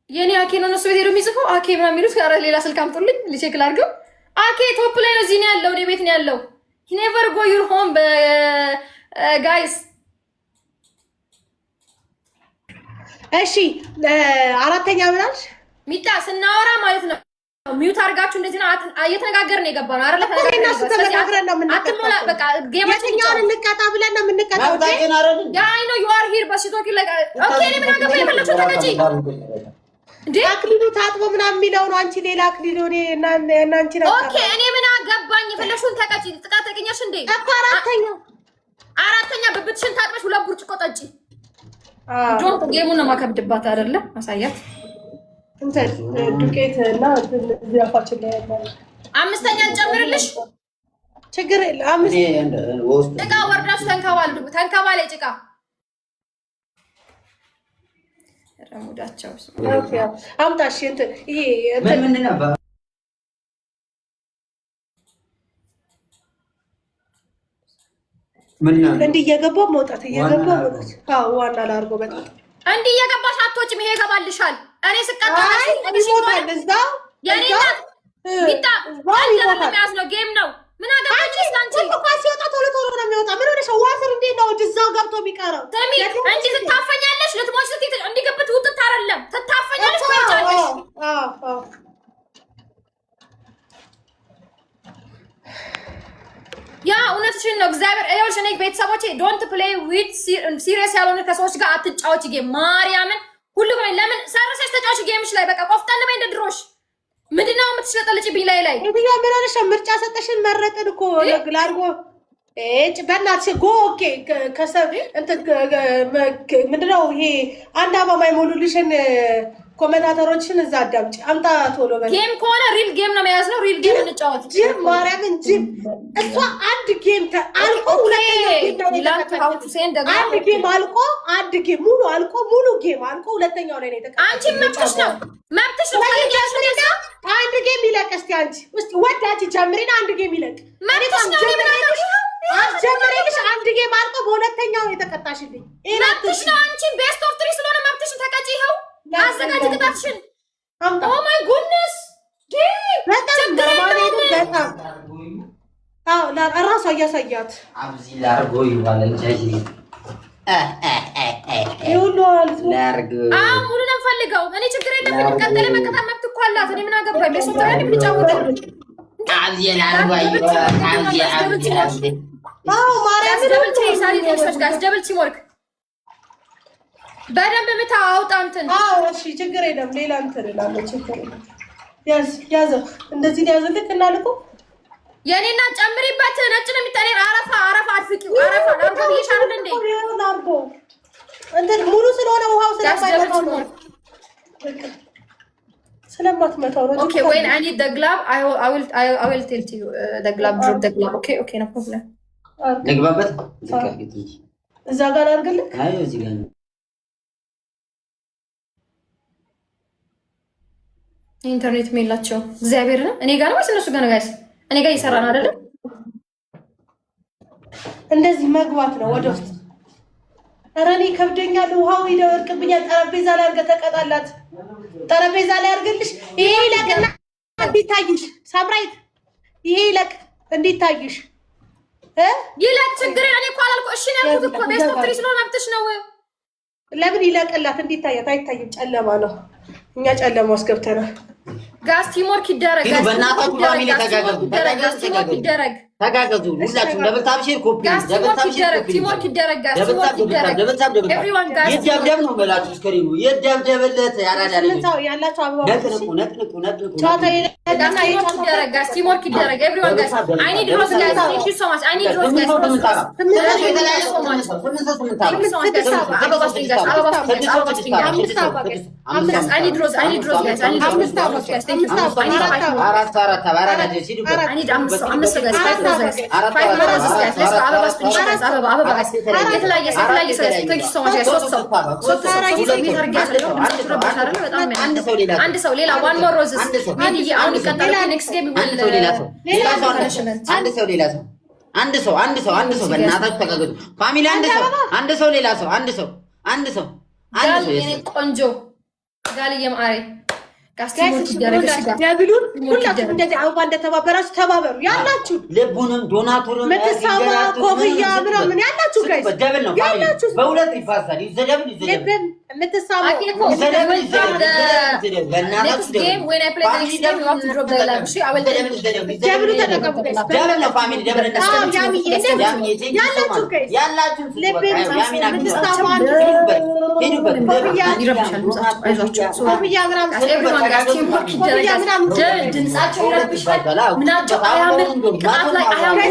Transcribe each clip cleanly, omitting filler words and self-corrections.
የኔ አኬ ነው እነሱ ቤት ሄዶ የሚጽፈው አኬ ምናምን የሚሉት ጋር ሌላ ስልክ አምጡልኝ ሊቼክ ላድርገው። አኬ ቶፕ ላይ ነው እዚህ ነው ያለው ወደ ቤት ነው ያለው። he never go your home guys። እሺ አራተኛ ምናልሽ ሚጣ ስናወራ ማለት ነው ሚውት አድርጋችሁ እንደዚህ ነው እየተነጋገርን ነው የገባነው አይደለ? ተነጋግረን ነው አትሞላ በቃ ጌማችኛውን እንቀጣ ብለን ነው የምንቀጣው። ያ አይ ነው you are here በሲቶኪ ላይ ኦኬ እኔ ምን አገባኝ የፈለግሽው ተቀጪ እንዴ አክሊሉ ታጥቦ ምናምን የሚለው ነው። አንቺ ሌላ አክሊሉ እኔ እና አንቺ ነው። ኦኬ እኔ ምን አገባኝ የፈለግሽውን ተቀጪ። ጥቃት ተገኘሽ እንዴ እኮ አራተኛ ብብትሽን ታጥበሽ ሁለት ብርጭቆ ጠጪ። ጆን ጌሙን ነው ማከብድባት አይደለ? አሳያት እንት ዱቄት እና ዚያፋችን ላይ ያለ አምስተኛ እንጨምርልሽ ችግር የለም። አምስት ጭቃ ወርዳሽ ተንከባለ ጭቃ ረሙዳቸው አምጣሽ እንት ይሄ ምን ነበር እንዲህ እየገባ መውጣት እየገባ መውጣት። አዎ ዋና ላርጎ በጣም እንዲህ እየገባሽ አትወጪም። ይሄ ይገባልሻል። እኔ ስቀጣሽ ይሞታል። እዛው የኔና ቢታ አንተ ነው ጌም ነው። ምን አገባኝ እስካንቺ እኮ ሲወጣ ቶሎ ቶሎ ነው የሚወጣ። ምን ሆነሽ ዋስር እንዴ ነው እዛው ገብቶ የሚቀረው? ተሚ እንጂ ትታፈኛለሽ። ልትሞች ስትይ እንዲገብት ውጥት አይደለም ትታፈኛለሽ። ትወጫለሽ። ያ እውነትሽን ነው። እግዚአብሔር አይወልሽ። እኔ ቤተሰቦቼ ዶንት ፕሌይ ዊዝ ሲሪየስ ያልሆነ ከሰዎች ጋር አትጫወቺ ጌም ማርያምን። ሁሉ ወይ ለምን ሰርሰሽ ተጫወቺ ጌምሽ ላይ በቃ ቆፍጠን በይ እንደ ድሮሽ። ምንድነው የምትሽለጠልጪብኝ ላይ እንዴ ምን ሆነሽ? ምርጫ ሰጠሽን መረጥን እኮ ለግላርጎ በእናትሽ ጎ ኦኬ ከሰብ እንትን ምንድነው ይሄ አንድ አበባ የሞሉልሽን ኮሜንታተሮችን እዛ አዳምጪ። አምጣ ቶሎ በል። ጌም ከሆነ ሪል ጌም ነው መያዝ ነው። ሪል ጌም እንጫወት። ጂም ማርያምን ጂም እሷ አንድ ጌም አልቆ አንድ ጌም አልቆ አንድ ጌም ሙሉ አልቆ ሙሉ ጌም አልቆ ሁለተኛው ላይ ነው የተቀመጠው። አንቺ መብትሽ ነው መብትሽ ነው። አንድ ጌም ይለቅ እስቲ አንቺ ውስጥ ወዳጅ ጀምሪና አንድ ጌም ይለቅ። መብትሽ ነው። አስጀምሬልሽ አንድ ጌም አልቆ በሁለተኛው ነው የተቀጣሽልኝ። መብትሽ ነው። አንቺ ቤስት ኦፍ 3 ስለሆነ መብትሽን ተቀጪ። ይኸው አዘጋጅ ቅጣትሽን። ኦ ማይ ጉድነስ እራሷ እያሳያት ሙሉ ነው ፈልገው። እኔ ችግር የለም ቀጠለ መቀጣት መብት እኮ አላት። እኔ ምን አገባኝ? ቤት ወጥተን የምንጫወተው ደብል ቲምወርክ በደንብ ምታ አውጣ እንትን። አዎ እሺ ችግር የለም። ሌላ እንትን እላለሁ። ችግር የለም። ያዘው እንደዚህ ያዘልክ እናልኩ የኔና ጨምሪበት። ነጭ ነው የሚታኔ አረፋ አድፍቂው። አረፋ ላርጎ ይሻላል እንዴ? ላርጎ እንትን ሙሉ ስለሆነ ውሃው ስለማትመታው ነው። ኦኬ when I need the glove I will tell you the glove drop the glove. Okay no problem። ልግባበት እዛ ጋር አድርግልህ። አይ እዚህ ጋር ኢንተርኔት ሜላቸው እግዚአብሔር ነው። እኔ ጋር ነው ወይስ እነሱ ጋር ነው? ጋይስ እኔ ጋር እየሰራ ነው አይደል? እንደዚህ መግባት ነው ወደ ውስጥ። ኧረ እኔ ከብደኛል። ውሃው ይደርቅብኛል። ጠረጴዛ ላይ አድርገህ ተቀጣላት። ጠረጴዛ ላይ አድርግልሽ። ይሄ ይለቅና እንዲታይሽ ሳምራይት፣ ይሄ ይለቅ እንዲታይሽ ይለቅ። ችግር እኔ እኮ አላልኩ። እሺ ነው ያልኩት እኮ ቤስት ኦፍ 3 ስለሆነ መብትሽ ነው። ለምን ይለቅላት? እንዲታያት አይታይም። ጨለማ ነው። እኛ ጨለማ ውስጥ ገብተናል። ጋስ ቲምወርክ ይደረግ። በእናታችሁ ፋሚሊ ተጋገዙ። ተጋገዙ ሁላችሁም። ደብል ታብ ሼር ኮፒ ደብል ታብ ሼር ኮፒ ቲምወርክ ይደረግ። ጋስ ደብል ታብ ኤቭሪዋን ጋስ ይደብደብ ነው በላችሁ። ስክሪኑ ይደብደብለት። ያራዳ ልጅ ያላችሁ አበባ ነጥንቁ ቻታ ይደረግ። ጋስ ቲምወርክ ይደረግ። ኤቭሪዋን ጋስ አይ ኒድ ሮዝ ጋስ ቴንክ ዩ ሶ ማች አይ ኒድ ሮዝ ጋስ አንድ ሰው ሌላ ዋን ሞር ሮዝስ አሁን ይቀጥላል። ኔክስት ጌም አንድ ሰው በእናታችሁ ተጋገዙ ፋሚሊ። አንድ ሰው ሌላ ሰው አንድ ሰው ቆንጆ ጋልዬ ማሬ ጋስቲሞች ይደረግሽ ደብሉን ሁላችሁም እንደዚህ አበባ እንደተባበራችሁ ተባበሩ። ያላችሁ ልቡንም ዶናቱንም ምትሳማ ኮፍያ ምናምን ያላችሁ ጋይስ ደብል ነው ያላችሁ በሁለት ይፋሳል። ይዘደብል ልብን ምትሳማ ደብሉ ተጠቀሙ ጋይስ ደብል ነው ፋሚሊ ደብል ያላችሁ ልብን ምትሳማ ኮፍያ ምናምን ድምጻቸው ይረብሻል። ምናቸው አያምር ቅጣት ላይ አያምር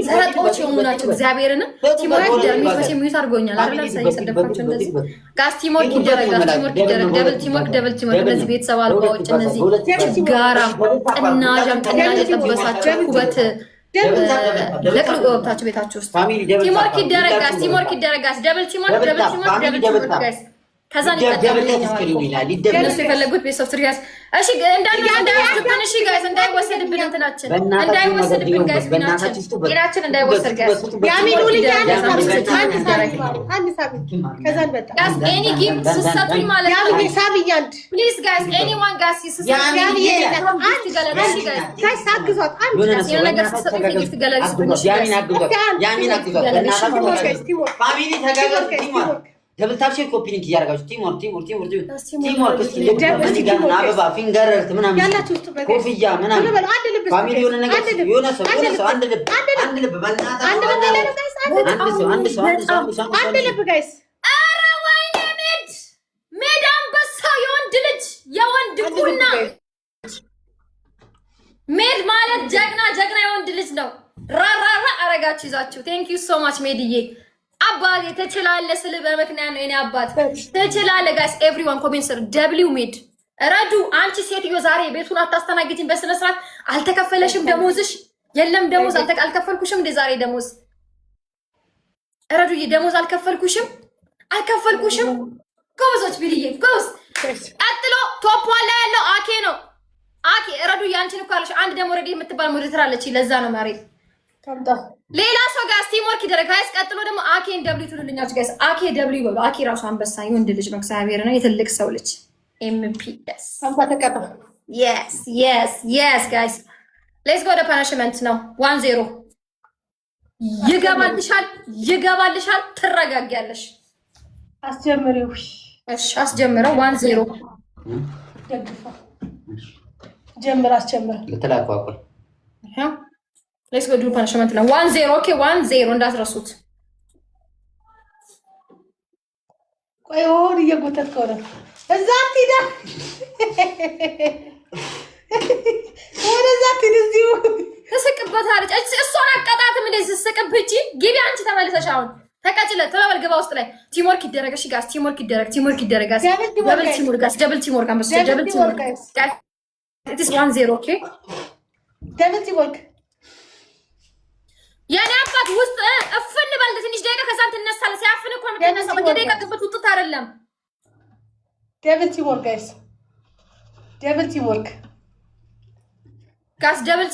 ዘረጦች የሆኑ ናቸው። እግዚአብሔርን ቲሞርክ ሚፈስ የሚዩት አድርጎኛል አይደል? የሰደብኳቸው እንደዚህ ጋስ ቲሞርክ ይደረግ ደብል ቲሞርክ እነዚህ ቤተሰብ አልባዎች እነዚህ ጋራ ቅናዣም ቅናዥ የጠበሳቸው ኩበት ለቅልቆ ወብታችሁ ቤታችሁ ውስጥ ቲሞርክ ይደረጋስ ደብል ቲሞርክ ጋይስ ከዛ እነሱ የፈለጉት ቤተሰብ ስሪያስ እሺ እንዳይወስድብን እሺ ጋይስ እንዳይወሰድብን እንትናችን እንዳይወሰድብን ጋይስ ጤናችን እንዳይወሰድ ጋይስ ኤኒ ጊፍት ስሰጡኝ ማለት ነው ፕሊዝ ጋይስ ኤኒዋን ጋይስ ደብል ታፕ ኮፒ ሊንክ እያደረጋችሁ ቲሞር አበባ ፊንገር ምናምን ኮፍያ ምናምን ፋሚሊ የሆነ ነገር የሆነ ሰው አንድ ልብ አንድ ልብ ጋይስ ኧረ ወይኔ ሜድ አንበሳ የወንድ ቁና ሜድ ማለት ጀግና የወንድ ልጅ ነው። ራራራ አረጋችሁ ይዛችሁ ቴንክ ዩ ሶ ማች ሜድዬ አባቴ ትችላለህ ስል በምክንያት ነው። የኔ አባት ትችላለህ ጋይስ ኤቭሪዋን ኮሜንት ስር ደብሊው ሜድ ረዱ አንቺ ሴትዮ ዛሬ ቤቱን አታስተናግጂኝ በስነ ስርዓት አልተከፈለሽም ደሞዝሽ የለም ደሞዝ አልከፈልኩሽም እንደ ዛሬ ደሞዝ ረዱዬ ደሞዝ አልከፈልኩሽም ጎበዞች ቢልዬ ጎበዝ ቀጥሎ ቶፕ ዋላ ያለው አኬ ነው አኬ ረዱዬ አንቺን እኮ አለሽ አንድ ደሞ ረዲ የምትባል ሞዴሬተር አለች ለዛ ነው ማሬ ሌላ ሰው ጋር ቲሞርክ ይደረግ ጋይስ ቀጥሎ ደግሞ አኬን ደብሊው ትሉልኛችሁ ጋይስ አኬ ደብሊው በሉ አኬ ራሱ አንበሳ ወንድ ልጅ ነው እግዚአብሔር ነው የትልቅ ሰው ልጅ ኤምፒኤስ አንተ ተቀጣ yes guys let's go to punishment ነው 1-0 ይገባልሻል ትረጋጊያለሽ አስጀምሪው እሺ አስጀምረው 1-0 ደግፋ ጀምር አስጀምር ለተላቋቋ let's go do punishment ነው 1-0 ኦኬ 1-0 እንዳትረሱት ቆይ ወሆን እየጎተትከው ነው እዛ አትሂዳ ወደዛ ትንዚው ተስቅበታለች እሷን አቀጣትም እንደዚህ ተስቅብጪ ግቢ አንቺ ተመልሰሽ አሁን ተቀጭለ ተባል ገባ ውስጥ ላይ ቲሞርክ ይደረግሽ ጋስ ቲሞርክ ይደረግ ጋስ ደብል ቲሞርክ አምስት ደብል ቲሞርክ it is 1-0 ኦኬ ደብል ቲሞርክ ያኔ አባት ውስጥ እፍን ባል ትንሽ ደቂቃ ከዛን ትነሳለ ሲያፍን እኮ ምትነሳው በደቂቃ ግብት ውጥት አይደለም ደብል ቲሞርክ ጋይስ ደብል ቲሞርክ ጋስ ደብል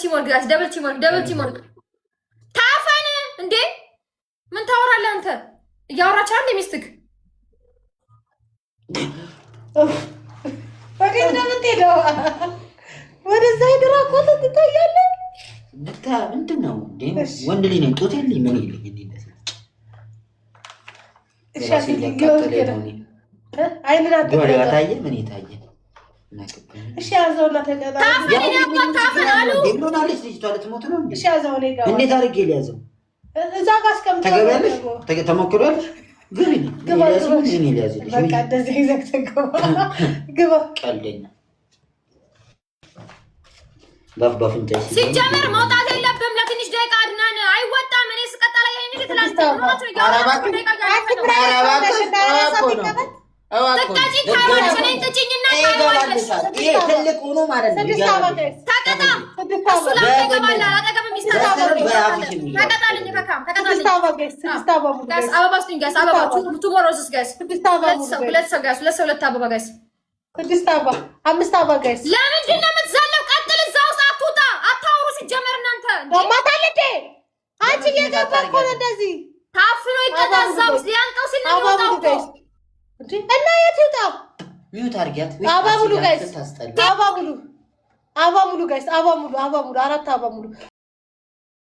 ቲሞርክ ታፈን እንዴ ምን ታወራለህ አንተ እያወራች አንዴ ሚስትክ ወዴት ነው የምትሄደው ወደዛ ሄደራ ቆጥ ትታያለህ ልታ ምንድነው ወንድ ልጅ ነኝ ጦት የለኝ ምን ይልኝ እንደዚህ አይልና ታየ ምን ይታየ እሺ ያዘውና ተቀጣ ታፈን አሉ ደምሮናለች ልጅቷ ልትሞት ነው እሺ ያዘው ነው ጋር እንዴት አድርጌ ሊያዘው እዛ ጋር አስቀምጠው ተገበያለሽ ተሞክሯል ግባ በቃ እንደዚህ ግባ ቀልደኛ ባፍንጫ ሲጀመር መውጣት የለብህም ለትንሽ ደቂቃ አድናን አይወጣም እኔ ስቀጣላ ያኔ ትላንት ትልቅ ሆኖ ማለት ነው አምስት አበባ ጋይስ ለምንድን ነው የምትዘለው? ቀጥል እዛ ውስጥ አትውጣ አታውሩ ሲጀመር እናንተ ማታለደ አንቺ እየገባ እኮ ነው እንደዚህ ታፍኖ ይቀጣ እዛ ውስጥ ሊያንቀው ሲል ነው የሚወጣው እኮ እና የት ይውጣ ሚውት አድርጊያት። አባ ሙሉ ጋይስ፣ አባ ሙሉ ጋይስ፣ አባ ሙሉ 4 አባ ሙሉ